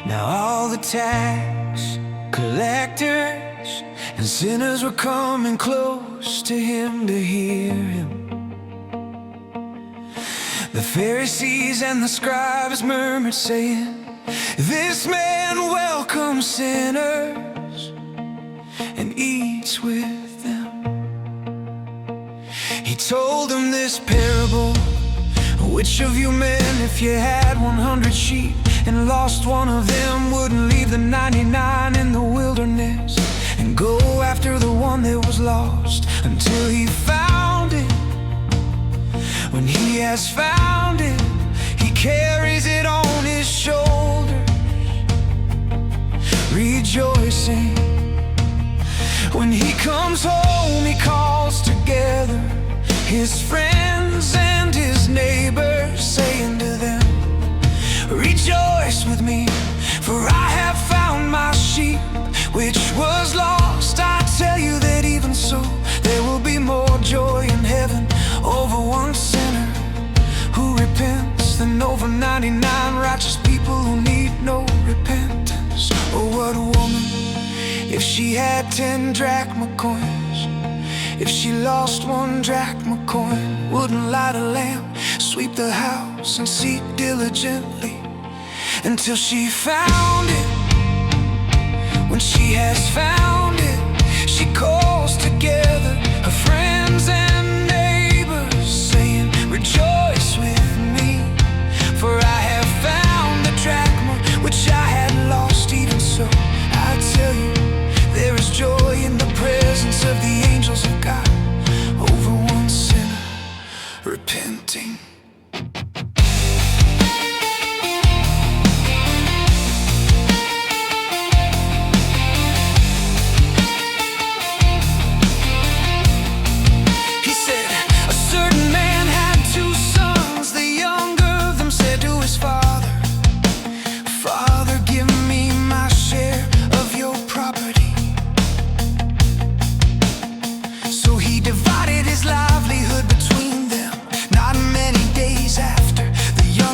Now all the tax collectors and sinners were coming close to him to hear him. The Pharisees and the scribes murmured, saying, "This man welcomes sinners and eats with them." He told them this parable: "Which of you men, if you had 100 sheep and lost one of them, wouldn't leave the 99 in the wilderness and go after the one that was lost until he found it? When he has found it, he carries it on his shoulders, rejoicing. When he comes home, he calls together his friends and his neighbors, saying to them, 'Rejoice with me, for I have found my sheep which was lost.' I tell you that even so, there will be more joy in heaven over one sinner who repents than over 99 righteous people who need no repentance. Oh, what a woman, if she had 10 drachma coins, if she lost 1 drachma coin, wouldn't light a lamp, sweep the house, and seek diligently until she found it. When she has found it, she calls together her friends and neighbors, saying, 'Rejoice with me, for I have found the drachma which I had lost.' Even so, I tell you, there is joy in the presence of the angels of God over one sinner repenting."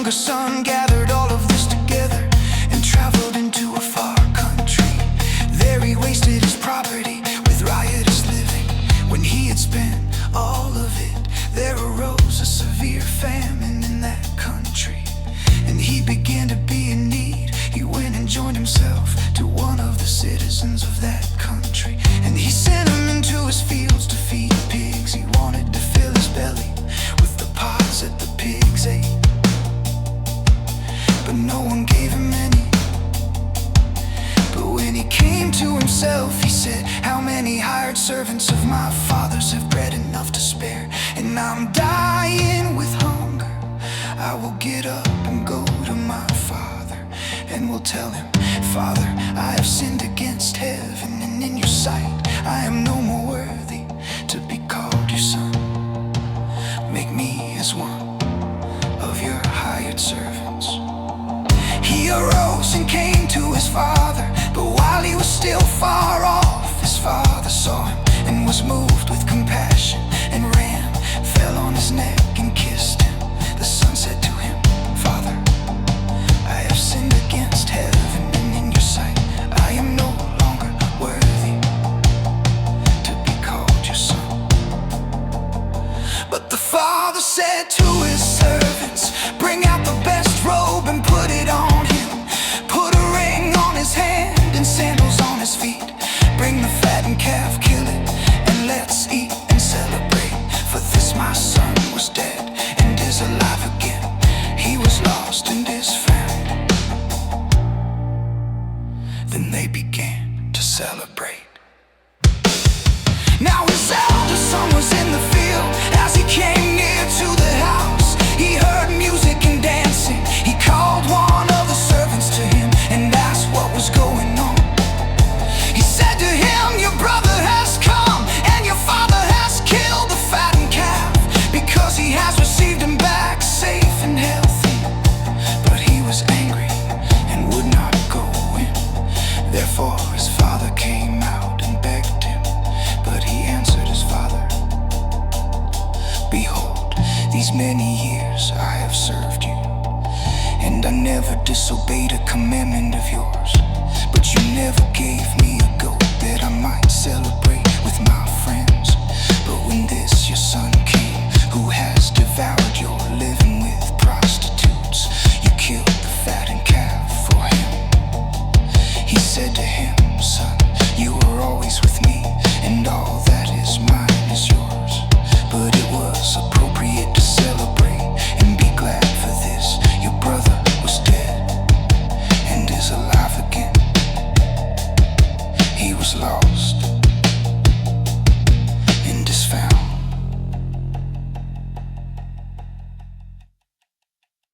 The son gathered all of this together and traveled into a far country. There he wasted his property with riotous living. When he had spent all of it, there arose a severe famine in that country, and he began to be in need. He went and joined himself to one of the citizens of that country, and he sent him into his fields to feed pigs. He wanted to fill his belly with the pods that the pigs ate, but no one gave him any. But when he came to himself, he said, "How many hired servants of my father's have bread enough to spare, and I'm dying with hunger. I will get up and go to my father, and will tell him, 'Father, I have sinned against heaven and in your sight. I am no more worthy to be called your son. Make me as one of your hired servants.' He arose and came to his father, but while he was still far off, his father saw him and was moved with compassion and ran, fell on his neck and kissed him. The son said to him, 'Father, I have sinned against heaven and in your sight. I am no longer worthy to be called your son.' But the father said to his servants, 'Bring out the best robe and put it on him. Put a ring on his hand and sandals on his feet. Bring the fattened calf, kill it, and let's eat and celebrate. For this my son was dead and is alive again. He was lost and is found.' Then they began to celebrate. Now his eldest son was in the field. As he came near to the house, he heard music and dancing. He called one of the servants to him and asked what was going on. He said to him, 'Your brother has come, and your father has killed the fattened calf, because he has received him back safe and healthy.' But he was angry and would not go in. Therefore his father came out and begged him. But he answered his father, 'Behold, these many years I have served you, and I never disobeyed a commandment of yours. But you never gave me a goat that I might celebrate with my friends.